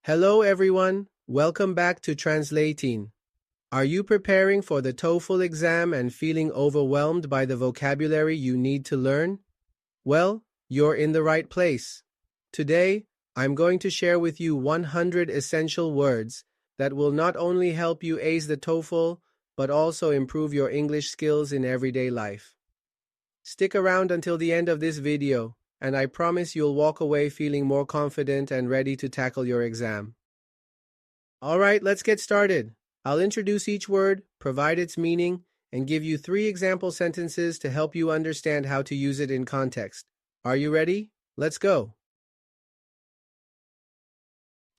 Hello everyone, welcome back to Translating. Are you preparing for the TOEFL exam and feeling overwhelmed by the vocabulary you need to learn? Well, you're in the right place. Today, I'm going to share with you 100 essential words that will not only help you ace the TOEFL, but also improve your English skills in everyday life. Stick around until the end of this video, and I promise you'll walk away feeling more confident and ready to tackle your exam. Alright, let's get started. I'll introduce each word, provide its meaning, and give you 3 example sentences to help you understand how to use it in context. Are you ready? Let's go.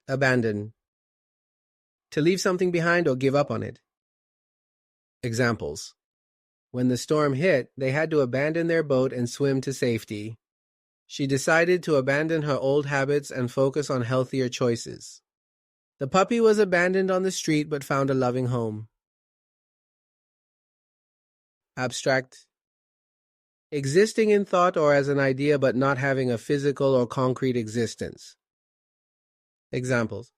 Abandon. To leave something behind or give up on it. Examples. When the storm hit, they had to abandon their boat and swim to safety. She decided to abandon her old habits and focus on healthier choices. The puppy was abandoned on the street but found a loving home. Abstract. Existing in thought or as an idea but not having a physical or concrete existence. Examples.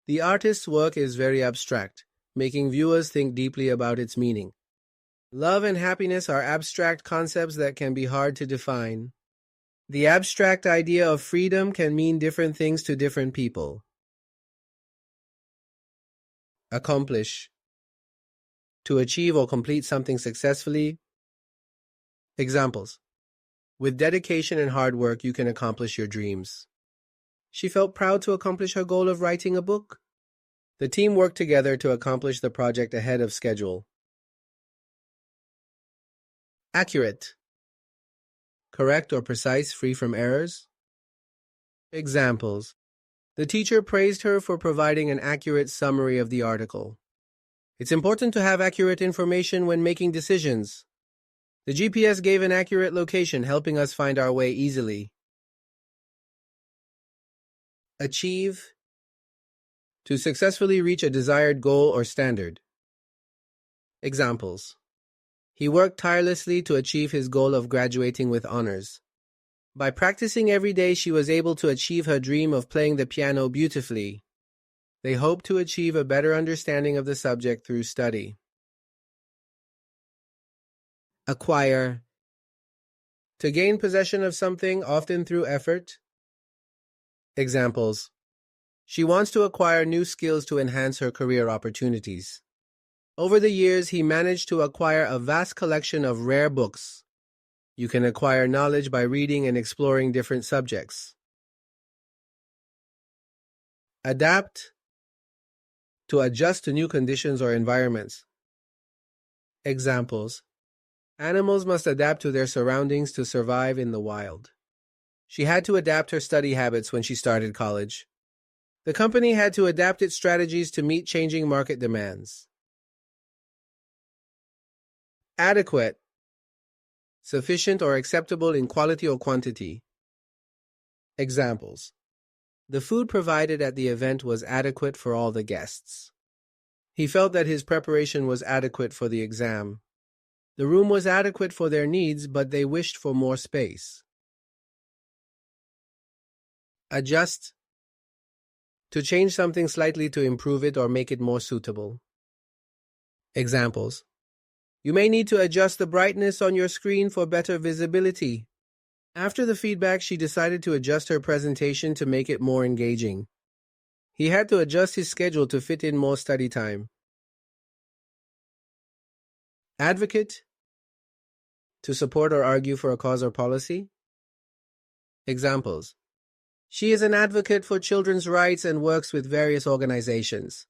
The artist's work is very abstract, making viewers think deeply about its meaning. Love and happiness are abstract concepts that can be hard to define. The abstract idea of freedom can mean different things to different people. Accomplish. To achieve or complete something successfully. Examples. With dedication and hard work, you can accomplish your dreams. She felt proud to accomplish her goal of writing a book. The team worked together to accomplish the project ahead of schedule. Accurate. Correct or precise, free from errors. Examples. The teacher praised her for providing an accurate summary of the article. It's important to have accurate information when making decisions. The GPS gave an accurate location, helping us find our way easily. Achieve. To successfully reach a desired goal or standard. Examples. He worked tirelessly to achieve his goal of graduating with honors. By practicing every day, she was able to achieve her dream of playing the piano beautifully. They hope to achieve a better understanding of the subject through study. Acquire. To gain possession of something, often through effort. Examples. She wants to acquire new skills to enhance her career opportunities. Over the years, he managed to acquire a vast collection of rare books. You can acquire knowledge by reading and exploring different subjects. Adapt. To adjust to new conditions or environments. Examples. Animals must adapt to their surroundings to survive in the wild. She had to adapt her study habits when she started college. The company had to adapt its strategies to meet changing market demands. Adequate. Sufficient or acceptable in quality or quantity. Examples. The food provided at the event was adequate for all the guests. He felt that his preparation was adequate for the exam. The room was adequate for their needs, but they wished for more space. Adjust. To change something slightly to improve it or make it more suitable. Examples. You may need to adjust the brightness on your screen for better visibility. After the feedback, she decided to adjust her presentation to make it more engaging. He had to adjust his schedule to fit in more study time. Advocate. To support or argue for a cause or policy. Examples. She is an advocate for children's rights and works with various organizations.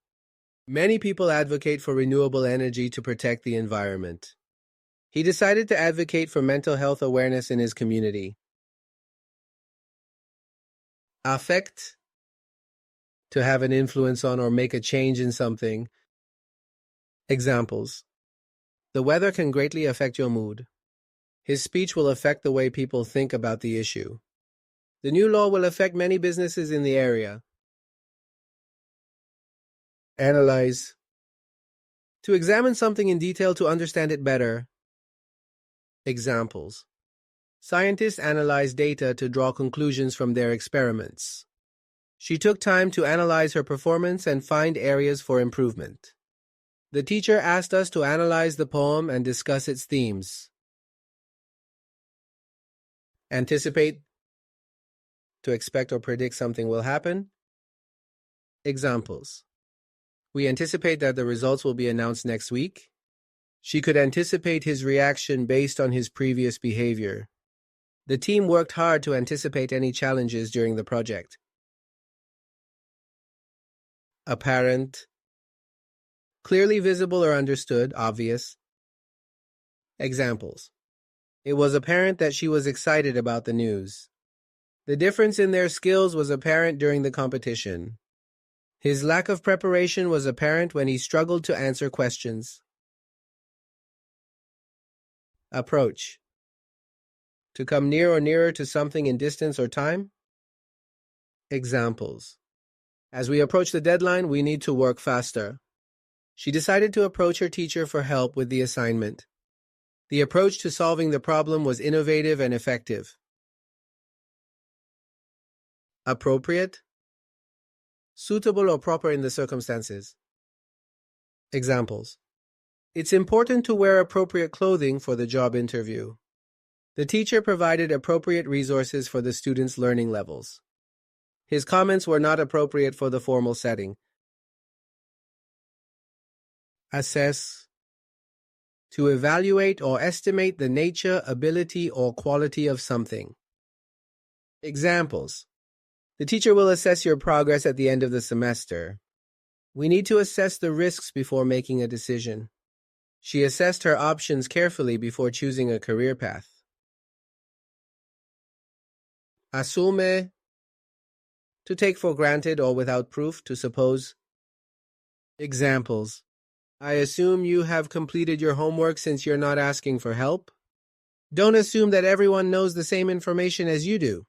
Many people advocate for renewable energy to protect the environment. He decided to advocate for mental health awareness in his community. Affect. To have an influence on or make a change in something. Examples. The weather can greatly affect your mood. His speech will affect the way people think about the issue. The new law will affect many businesses in the area. Analyze. To examine something in detail to understand it better. Examples. Scientists analyze data to draw conclusions from their experiments. She took time to analyze her performance and find areas for improvement. The teacher asked us to analyze the poem and discuss its themes. Anticipate, to expect or predict something will happen. Examples. We anticipate that the results will be announced next week. She could anticipate his reaction based on his previous behavior. The team worked hard to anticipate any challenges during the project. Apparent, clearly visible or understood, obvious. Examples. It was apparent that she was excited about the news. The difference in their skills was apparent during the competition. His lack of preparation was apparent when he struggled to answer questions. Approach. To come near or nearer to something in distance or time. Examples. As we approach the deadline, we need to work faster. She decided to approach her teacher for help with the assignment. The approach to solving the problem was innovative and effective. Appropriate, suitable or proper in the circumstances. Examples. It's important to wear appropriate clothing for the job interview. The teacher provided appropriate resources for the students' learning levels. His comments were not appropriate for the formal setting. Assess. To evaluate or estimate the nature, ability, or quality of something. Examples. The teacher will assess your progress at the end of the semester. We need to assess the risks before making a decision. She assessed her options carefully before choosing a career path. Assume. To take for granted or without proof, to suppose. Examples. I assume you have completed your homework since you're not asking for help. Don't assume that everyone knows the same information as you do.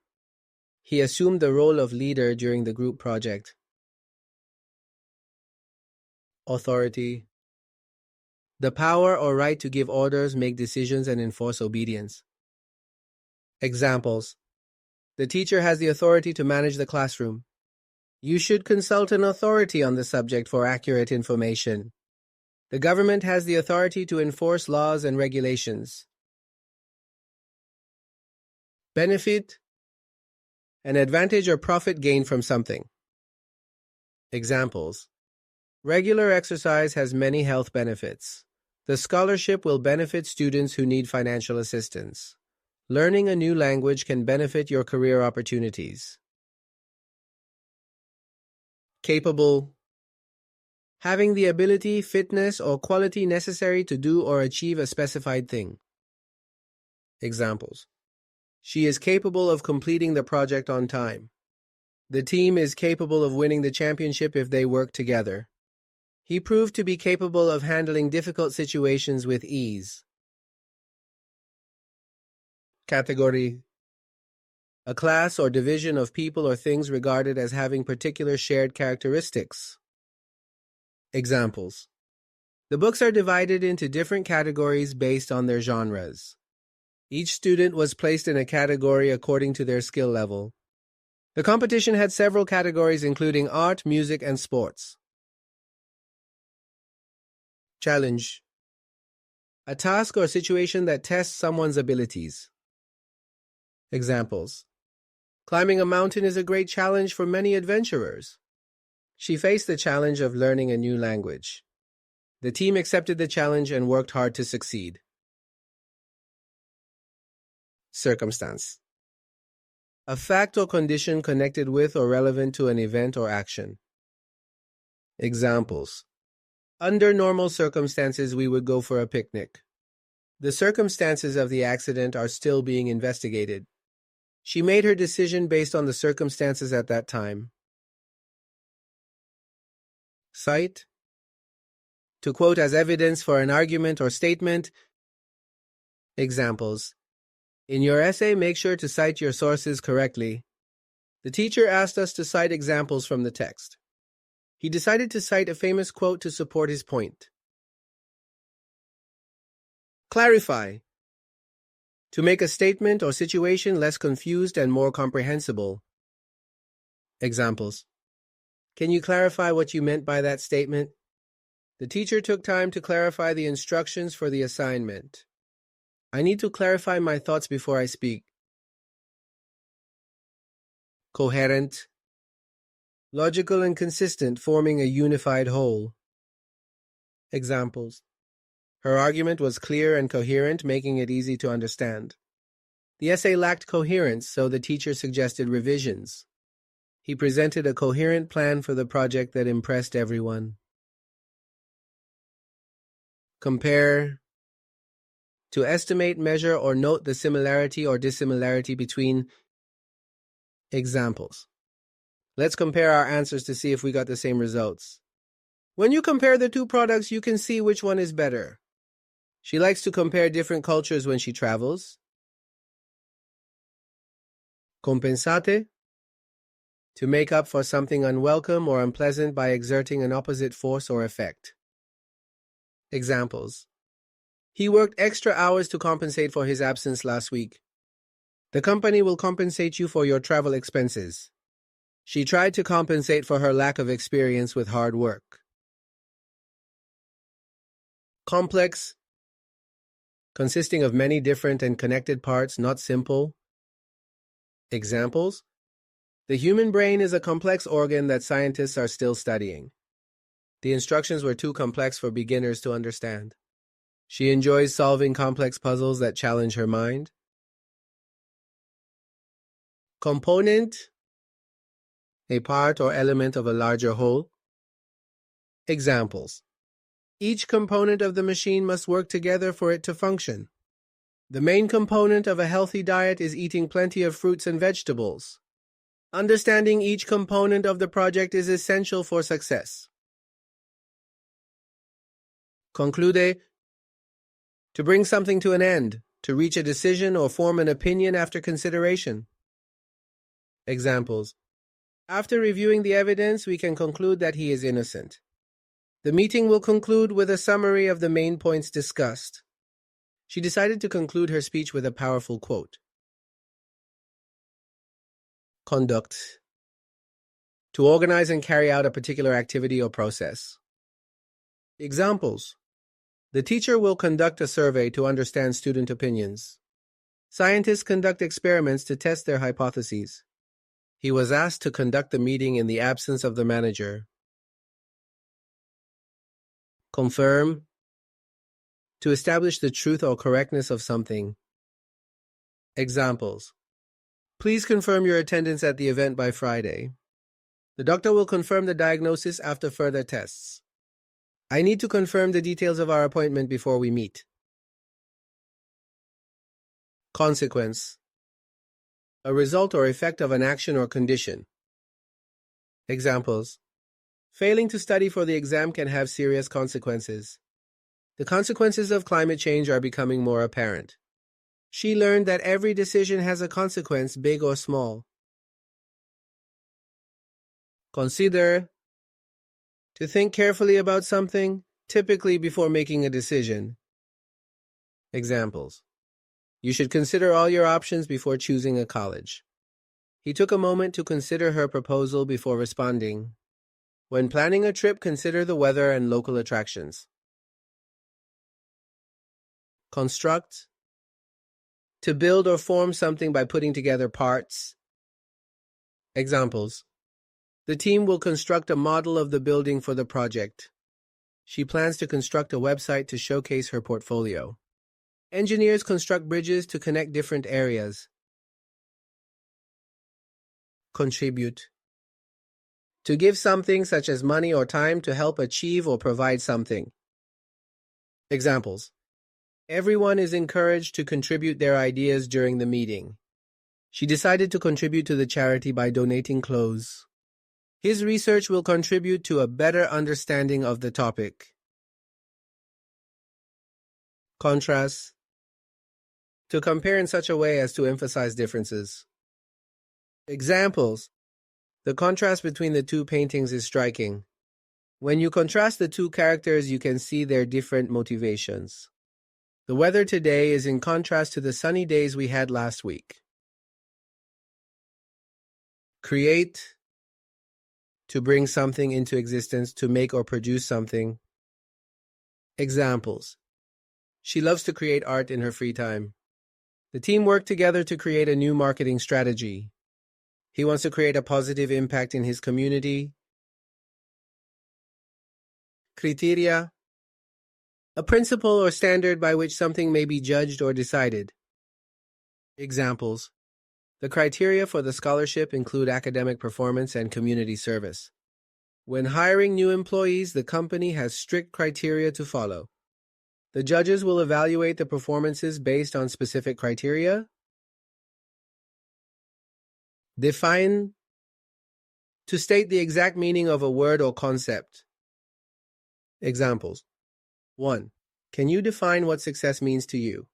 He assumed the role of leader during the group project. Authority. The power or right to give orders, make decisions, and enforce obedience. Examples. The teacher has the authority to manage the classroom. You should consult an authority on the subject for accurate information. The government has the authority to enforce laws and regulations. Benefit. An advantage or profit gained from something. Examples. Regular exercise has many health benefits. The scholarship will benefit students who need financial assistance. Learning a new language can benefit your career opportunities. Capable. Having the ability, fitness, or quality necessary to do or achieve a specified thing. Examples. She is capable of completing the project on time. The team is capable of winning the championship if they work together. He proved to be capable of handling difficult situations with ease. Category. A class or division of people or things regarded as having particular shared characteristics. Examples. The books are divided into different categories based on their genres. Each student was placed in a category according to their skill level. The competition had several categories including art, music, and sports. Challenge. A task or situation that tests someone's abilities. Examples. Climbing a mountain is a great challenge for many adventurers. She faced the challenge of learning a new language. The team accepted the challenge and worked hard to succeed. Circumstance. A fact or condition connected with or relevant to an event or action. Examples. Under normal circumstances, we would go for a picnic. The circumstances of the accident are still being investigated. She made her decision based on the circumstances at that time. Cite. To quote as evidence for an argument or statement. Examples. In your essay, make sure to cite your sources correctly. The teacher asked us to cite examples from the text. He decided to cite a famous quote to support his point. Clarify. To make a statement or situation less confused and more comprehensible. Examples. Can you clarify what you meant by that statement? The teacher took time to clarify the instructions for the assignment. I need to clarify my thoughts before I speak. Coherent. Logical and consistent, forming a unified whole. Examples. Her argument was clear and coherent, making it easy to understand. The essay lacked coherence, so the teacher suggested revisions. He presented a coherent plan for the project that impressed everyone. Compare. To estimate, measure, or note the similarity or dissimilarity between. Examples. Let's compare our answers to see if we got the same results. When you compare the two products, you can see which one is better. She likes to compare different cultures when she travels. Compensate. To make up for something unwelcome or unpleasant by exerting an opposite force or effect. Examples. He worked extra hours to compensate for his absence last week. The company will compensate you for your travel expenses. She tried to compensate for her lack of experience with hard work. Complex. Consisting of many different and connected parts, not simple. Examples. The human brain is a complex organ that scientists are still studying. The instructions were too complex for beginners to understand. She enjoys solving complex puzzles that challenge her mind. Component. A part or element of a larger whole. Examples. Each component of the machine must work together for it to function. The main component of a healthy diet is eating plenty of fruits and vegetables. Understanding each component of the project is essential for success. Conclude. To bring something to an end, to reach a decision or form an opinion after consideration. Examples. After reviewing the evidence, we can conclude that he is innocent. The meeting will conclude with a summary of the main points discussed. She decided to conclude her speech with a powerful quote. Conduct. To organize and carry out a particular activity or process. Examples. The teacher will conduct a survey to understand student opinions. Scientists conduct experiments to test their hypotheses. He was asked to conduct the meeting in the absence of the manager. Confirm. To establish the truth or correctness of something. Examples. Please confirm your attendance at the event by Friday. The doctor will confirm the diagnosis after further tests. I need to confirm the details of our appointment before we meet. Consequence. A result or effect of an action or condition. Examples. Failing to study for the exam can have serious consequences. The consequences of climate change are becoming more apparent. She learned that every decision has a consequence, big or small. Consider. To think carefully about something, typically before making a decision. Examples. You should consider all your options before choosing a college. He took a moment to consider her proposal before responding. When planning a trip, consider the weather and local attractions. Construct. To build or form something by putting together parts. Examples. The team will construct a model of the building for the project. She plans to construct a website to showcase her portfolio. Engineers construct bridges to connect different areas. Contribute. To give something such as money or time to help achieve or provide something. Examples. Everyone is encouraged to contribute their ideas during the meeting. She decided to contribute to the charity by donating clothes. His research will contribute to a better understanding of the topic. Contrast. To compare in such a way as to emphasize differences. Examples. The contrast between the two paintings is striking. When you contrast the two characters, you can see their different motivations. The weather today is in contrast to the sunny days we had last week. Create. to bring something into existence, to make or produce something. Examples. She loves to create art in her free time. The team worked together to create a new marketing strategy. He wants to create a positive impact in his community. Criteria. A principle or standard by which something may be judged or decided. Examples. The criteria for the scholarship include academic performance and community service. When hiring new employees, the company has strict criteria to follow. The judges will evaluate the performances based on specific criteria. Define. To state the exact meaning of a word or concept. Examples. 1. Can you define what success means to you?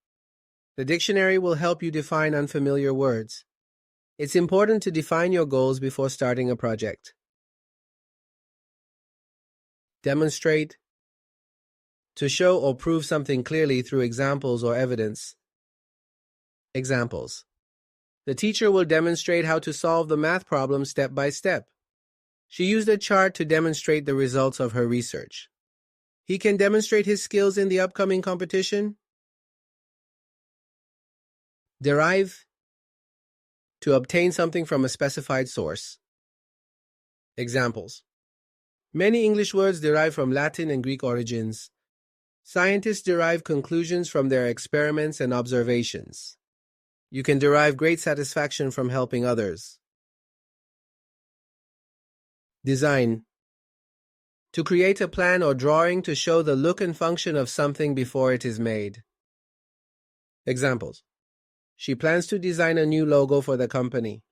The dictionary will help you define unfamiliar words. It's important to define your goals before starting a project. Demonstrate. To show or prove something clearly through examples or evidence. Examples. The teacher will demonstrate how to solve the math problem step by step. She used a chart to demonstrate the results of her research. He can demonstrate his skills in the upcoming competition. Derive. To obtain something from a specified source. Examples. Many English words derive from Latin and Greek origins. Scientists derive conclusions from their experiments and observations. You can derive great satisfaction from helping others. Design. To create a plan or drawing to show the look and function of something before it is made. Examples. She plans to design a new logo for the company.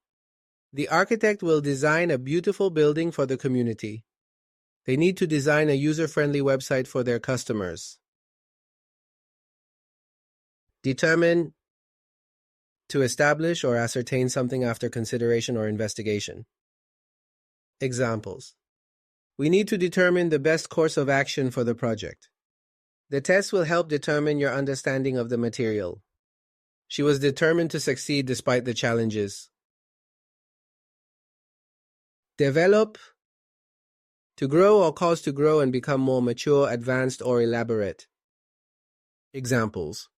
The architect will design a beautiful building for the community. They need to design a user-friendly website for their customers. Determine. To establish or ascertain something after consideration or investigation. Examples. We need to determine the best course of action for the project. The test will help determine your understanding of the material. She was determined to succeed despite the challenges. Develop. To grow or cause to grow and become more mature, advanced, or elaborate. Examples.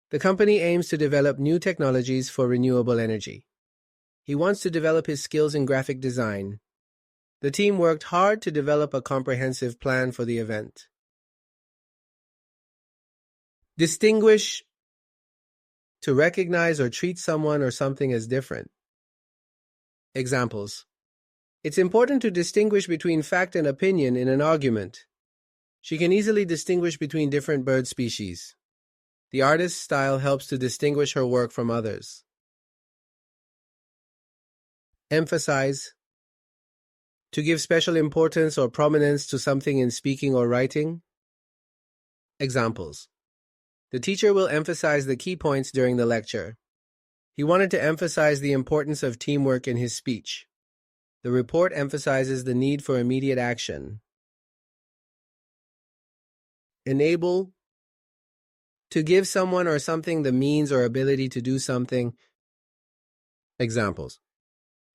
The company aims to develop new technologies for renewable energy. He wants to develop his skills in graphic design. The team worked hard to develop a comprehensive plan for the event. Distinguish. To recognize or treat someone or something as different. Examples. It's important to distinguish between fact and opinion in an argument. She can easily distinguish between different bird species. The artist's style helps to distinguish her work from others. Emphasize. To give special importance or prominence to something in speaking or writing. Examples. The teacher will emphasize the key points during the lecture. He wanted to emphasize the importance of teamwork in his speech. The report emphasizes the need for immediate action. Enable. To give someone or something the means or ability to do something. Examples.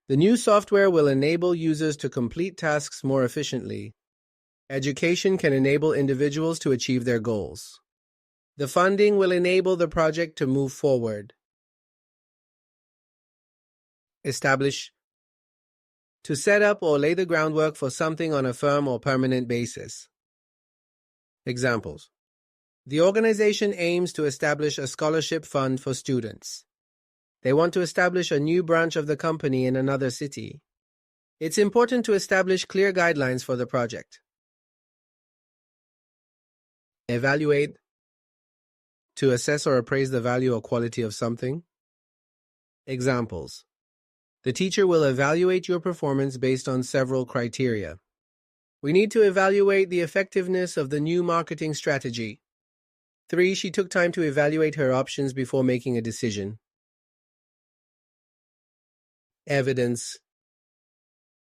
The new software will enable users to complete tasks more efficiently. Education can enable individuals to achieve their goals. The funding will enable the project to move forward. Establish. To set up or lay the groundwork for something on a firm or permanent basis. Examples. The organization aims to establish a scholarship fund for students. They want to establish a new branch of the company in another city. It's important to establish clear guidelines for the project. Evaluate. To assess or appraise the value or quality of something. Examples. The teacher will evaluate your performance based on several criteria. We need to evaluate the effectiveness of the new marketing strategy. 3. She took time to evaluate her options before making a decision. Evidence.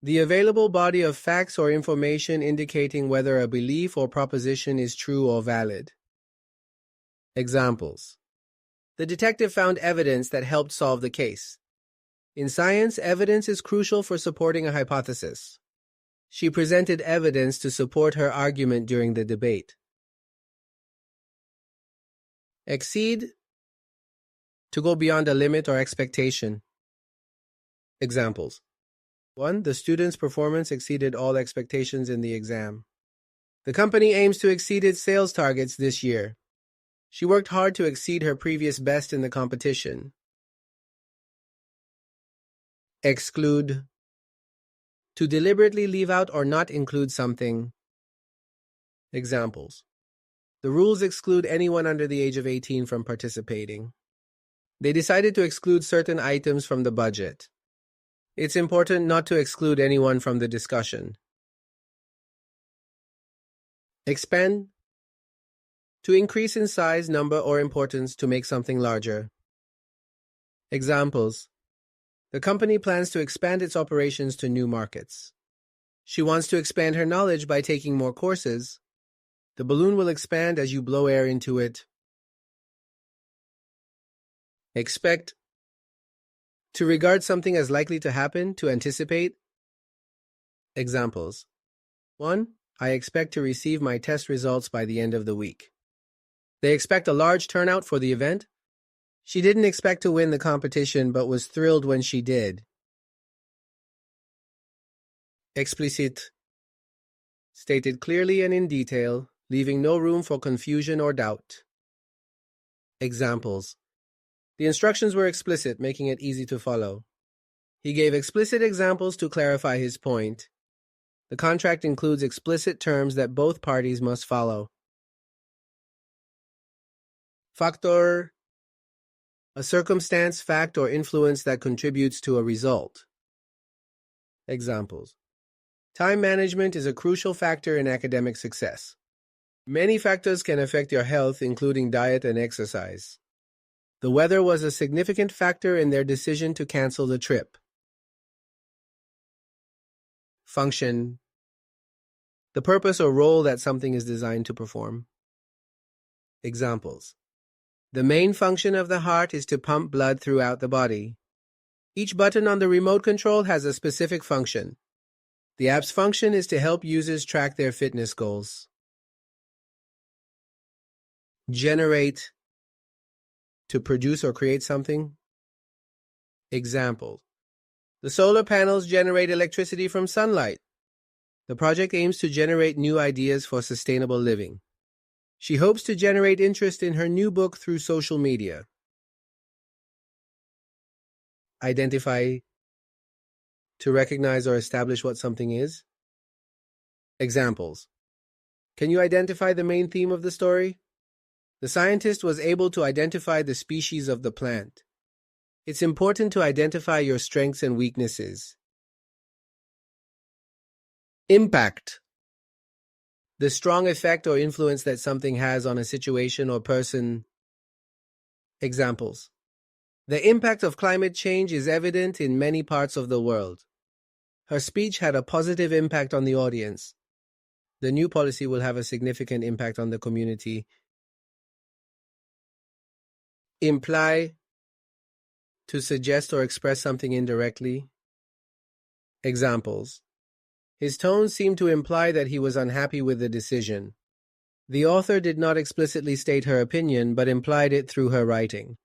The available body of facts or information indicating whether a belief or proposition is true or valid. Examples. The detective found evidence that helped solve the case. In science, evidence is crucial for supporting a hypothesis. She presented evidence to support her argument during the debate. Exceed, to go beyond a limit or expectation. Examples. 1. The student's performance exceeded all expectations in the exam. The company aims to exceed its sales targets this year. She worked hard to exceed her previous best in the competition. Exclude, to deliberately leave out or not include something. Examples. The rules exclude anyone under the age of 18 from participating. They decided to exclude certain items from the budget. It's important not to exclude anyone from the discussion. Expand, to increase in size, number, or importance to make something larger. Examples. The company plans to expand its operations to new markets. She wants to expand her knowledge by taking more courses. The balloon will expand as you blow air into it. Expect, to regard something as likely to happen, to anticipate. Examples. 1. I expect to receive my test results by the end of the week. They expect a large turnout for the event. She didn't expect to win the competition but was thrilled when she did. Explicit, stated clearly and in detail, leaving no room for confusion or doubt. Examples. The instructions were explicit, making it easy to follow. He gave explicit examples to clarify his point. The contract includes explicit terms that both parties must follow. Factor, a circumstance, fact, or influence that contributes to a result. Examples. Time management is a crucial factor in academic success. Many factors can affect your health, including diet and exercise. The weather was a significant factor in their decision to cancel the trip. Function, the purpose or role that something is designed to perform. Examples. The main function of the heart is to pump blood throughout the body. Each button on the remote control has a specific function. The app's function is to help users track their fitness goals. Generate, to produce or create something. Example. The solar panels generate electricity from sunlight. The project aims to generate new ideas for sustainable living. She hopes to generate interest in her new book through social media. Identify, to recognize or establish what something is. Examples. Can you identify the main theme of the story? The scientist was able to identify the species of the plant. It's important to identify your strengths and weaknesses. Impact, the strong effect or influence that something has on a situation or person. Examples. The impact of climate change is evident in many parts of the world. Her speech had a positive impact on the audience. The new policy will have a significant impact on the community. Imply, to suggest or express something indirectly. Examples. His tone seemed to imply that he was unhappy with the decision. The author did not explicitly state her opinion, but implied it through her writing.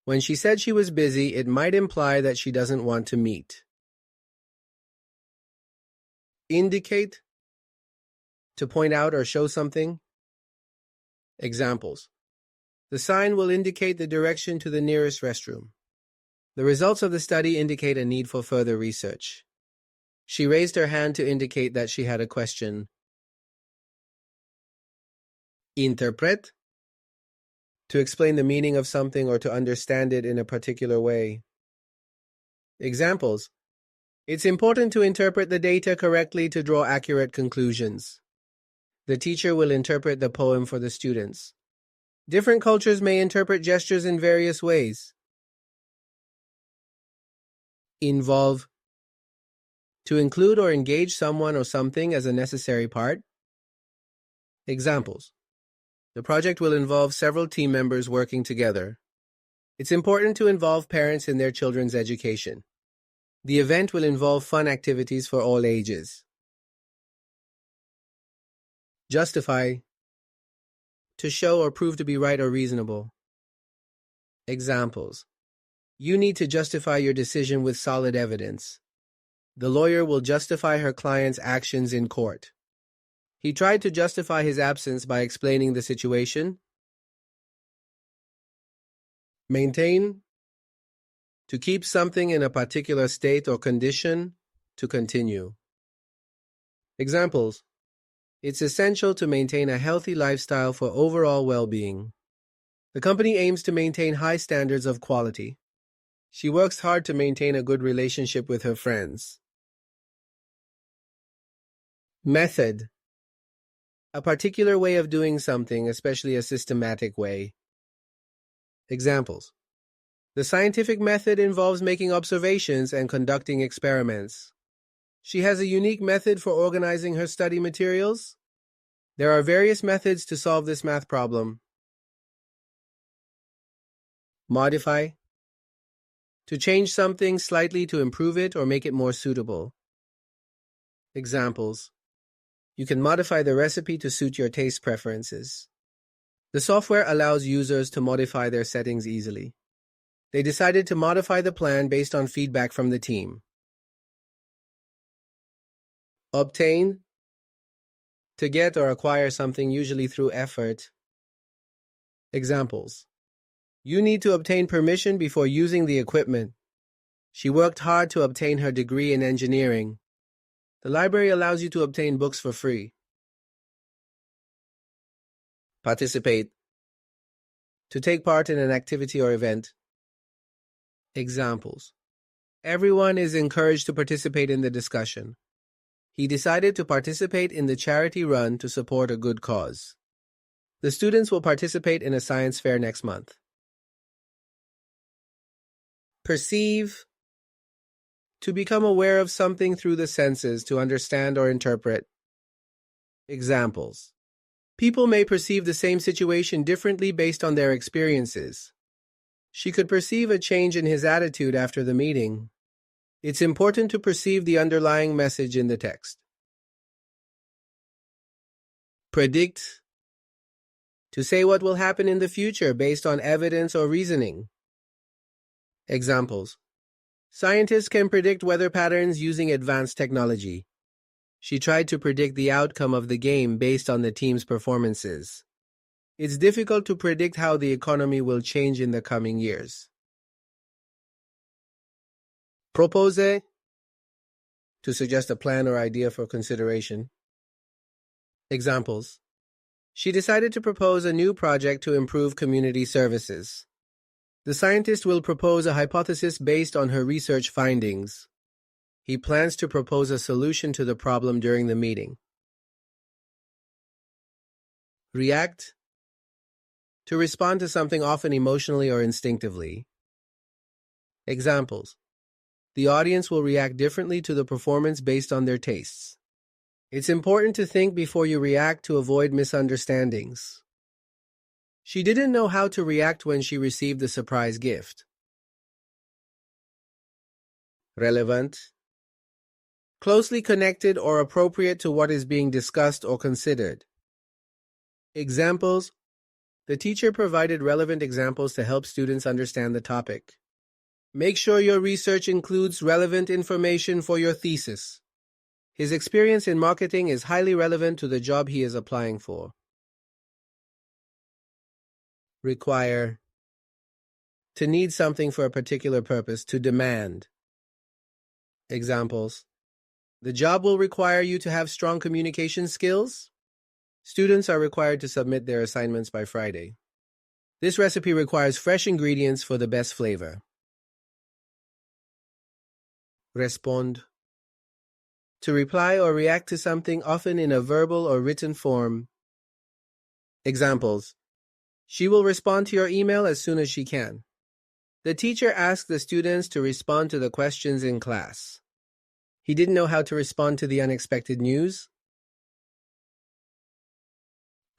When she said she was busy, it might imply that she doesn't want to meet. Indicate, to point out or show something. Examples. The sign will indicate the direction to the nearest restroom. The results of the study indicate a need for further research. She raised her hand to indicate that she had a question. Interpret, to explain the meaning of something or to understand it in a particular way. Examples. It's important to interpret the data correctly to draw accurate conclusions. The teacher will interpret the poem for the students. Different cultures may interpret gestures in various ways. Involve, to include or engage someone or something as a necessary part. Examples. The project will involve several team members working together. It's important to involve parents in their children's education. The event will involve fun activities for all ages. Justify, to show or prove to be right or reasonable. Examples. You need to justify your decision with solid evidence. The lawyer will justify her client's actions in court. He tried to justify his absence by explaining the situation. Maintain, to keep something in a particular state or condition, to continue. Examples. It's essential to maintain a healthy lifestyle for overall well-being. The company aims to maintain high standards of quality. She works hard to maintain a good relationship with her friends. Method, a particular way of doing something, especially a systematic way. Examples. The scientific method involves making observations and conducting experiments. She has a unique method for organizing her study materials. There are various methods to solve this math problem. Modify, to change something slightly to improve it or make it more suitable. Examples. You can modify the recipe to suit your taste preferences. The software allows users to modify their settings easily. They decided to modify the plan based on feedback from the team. Obtain, to get or acquire something usually through effort. Examples. You need to obtain permission before using the equipment. She worked hard to obtain her degree in engineering. The library allows you to obtain books for free. Participate, to take part in an activity or event. Examples. Everyone is encouraged to participate in the discussion. He decided to participate in the charity run to support a good cause. The students will participate in a science fair next month. Perceive, to become aware of something through the senses, to understand or interpret. Examples. People may perceive the same situation differently based on their experiences. She could perceive a change in his attitude after the meeting. It's important to perceive the underlying message in the text. Predict, to say what will happen in the future based on evidence or reasoning. Examples. Scientists can predict weather patterns using advanced technology. She tried to predict the outcome of the game based on the team's performances. It's difficult to predict how the economy will change in the coming years. Propose, to suggest a plan or idea for consideration. Examples. She decided to propose a new project to improve community services. The scientist will propose a hypothesis based on her research findings. He plans to propose a solution to the problem during the meeting. React, to respond to something often emotionally or instinctively. Examples. The audience will react differently to the performance based on their tastes. It's important to think before you react to avoid misunderstandings. She didn't know how to react when she received the surprise gift. Relevant, closely connected or appropriate to what is being discussed or considered. Examples. The teacher provided relevant examples to help students understand the topic. Make sure your research includes relevant information for your thesis. His experience in marketing is highly relevant to the job he is applying for. Require, to need something for a particular purpose, to demand. Examples. The job will require you to have strong communication skills. Students are required to submit their assignments by Friday. This recipe requires fresh ingredients for the best flavor. Respond, to reply or react to something, often in a verbal or written form. Examples. She will respond to your email as soon as she can. The teacher asked the students to respond to the questions in class. He didn't know how to respond to the unexpected news.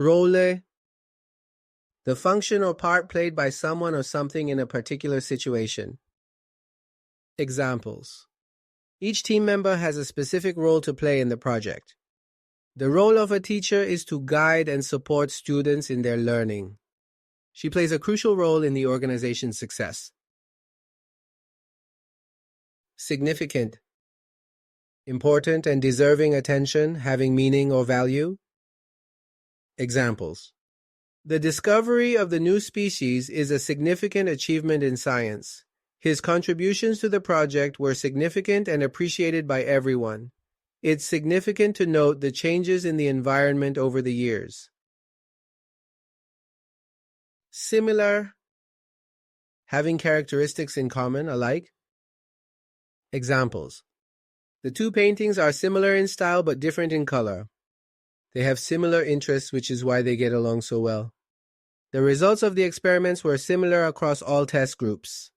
Role, the function or part played by someone or something in a particular situation. Examples. Each team member has a specific role to play in the project. The role of a teacher is to guide and support students in their learning. She plays a crucial role in the organization's success. Significant. Important and deserving attention, having meaning or value. Examples. The discovery of the new species is a significant achievement in science. His contributions to the project were significant and appreciated by everyone. It's significant to note the changes in the environment over the years. Similar, having characteristics in common, alike. Examples. The two paintings are similar in style but different in color. They have similar interests, which is why they get along so well. The results of the experiments were similar across all test groups.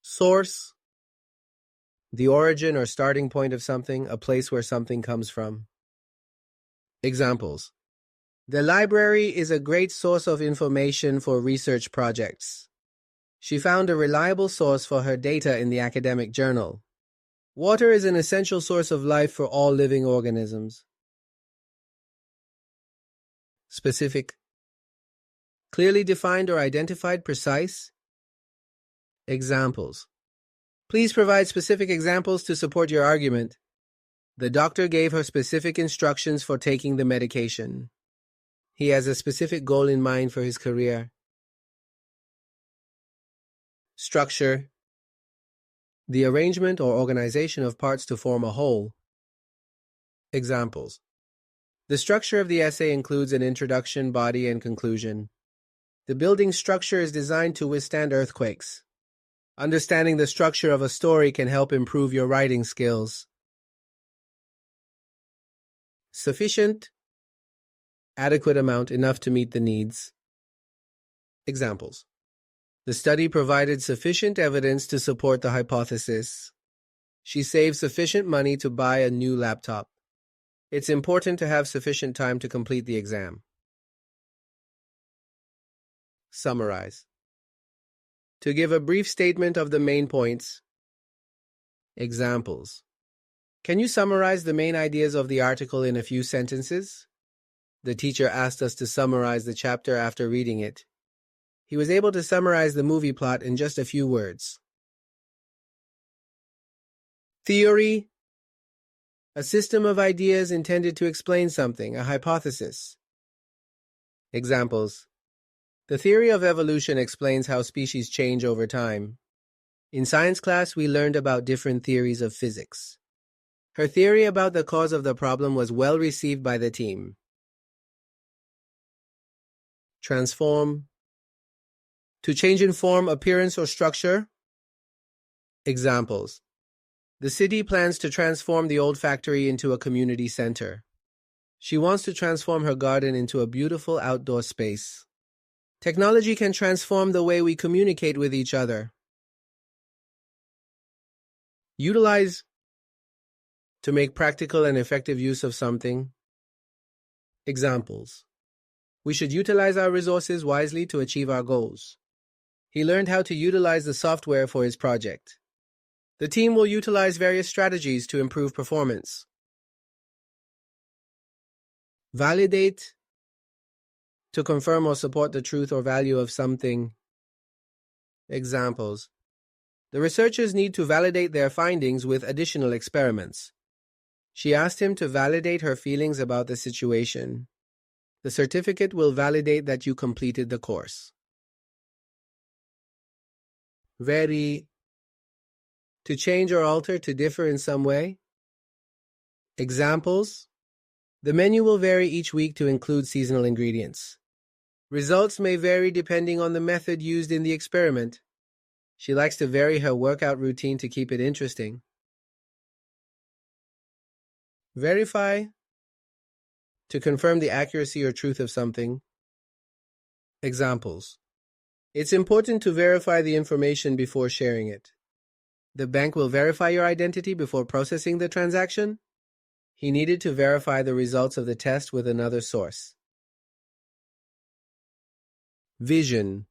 Source. The origin or starting point of something, a place where something comes from. Examples. The library is a great source of information for research projects. She found a reliable source for her data in the academic journal. Water is an essential source of life for all living organisms. Specific. Clearly defined or identified, precise. Examples. Please provide specific examples to support your argument. The doctor gave her specific instructions for taking the medication. He has a specific goal in mind for his career. Structure. The arrangement or organization of parts to form a whole. Examples. The structure of the essay includes an introduction, body, and conclusion. The building structure is designed to withstand earthquakes. Understanding the structure of a story can help improve your writing skills. Sufficient. Adequate amount, enough to meet the needs. Examples. The study provided sufficient evidence to support the hypothesis. She saved sufficient money to buy a new laptop. It's important to have sufficient time to complete the exam. Summarize. To give a brief statement of the main points. Examples. Can you summarize the main ideas of the article in a few sentences? The teacher asked us to summarize the chapter after reading it. He was able to summarize the movie plot in just a few words. Theory. A system of ideas intended to explain something, a hypothesis. Examples. The theory of evolution explains how species change over time. In science class, we learned about different theories of physics. Her theory about the cause of the problem was well received by the team. Transform. To change in form, appearance, or structure. Examples. The city plans to transform the old factory into a community center. She wants to transform her garden into a beautiful outdoor space. Technology can transform the way we communicate with each other. Utilize. To make practical and effective use of something. Examples. We should utilize our resources wisely to achieve our goals. He learned how to utilize the software for his project. The team will utilize various strategies to improve performance. Validate. To confirm or support the truth or value of something. Examples. The researchers need to validate their findings with additional experiments. She asked him to validate her feelings about the situation. The certificate will validate that you completed the course. Vary. To change or alter, to differ in some way. Examples. The menu will vary each week to include seasonal ingredients. Results may vary depending on the method used in the experiment. She likes to vary her workout routine to keep it interesting. Verify. To confirm the accuracy or truth of something. Examples. It's important to verify the information before sharing it. The bank will verify your identity before processing the transaction. He needed to verify the results of the test with another source. Vision.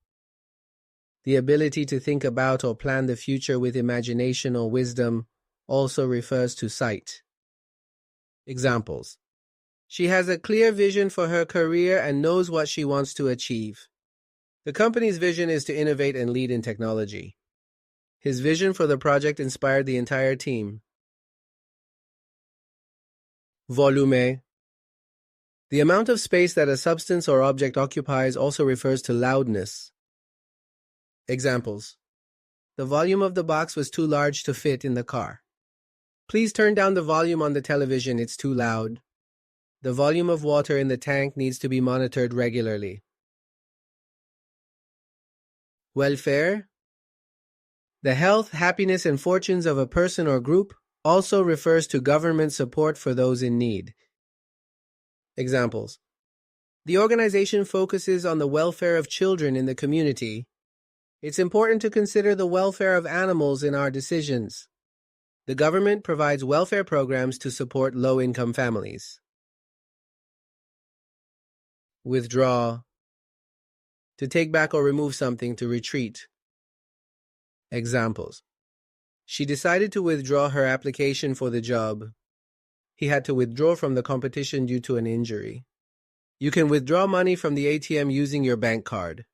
The ability to think about or plan the future with imagination or wisdom also refers to sight. Examples. She has a clear vision for her career and knows what she wants to achieve. The company's vision is to innovate and lead in technology. His vision for the project inspired the entire team. Volume. The amount of space that a substance or object occupies also refers to loudness. Examples. The volume of the box was too large to fit in the car. Please turn down the volume on the television, it's too loud. The volume of water in the tank needs to be monitored regularly. Welfare. The health, happiness, and fortunes of a person or group also refers to government support for those in need. Examples. The organization focuses on the welfare of children in the community. It's important to consider the welfare of animals in our decisions. The government provides welfare programs to support low-income families. Withdraw. To take back or remove something, to retreat. Examples. She decided to withdraw her application for the job. He had to withdraw from the competition due to an injury. You can withdraw money from the ATM using your bank card.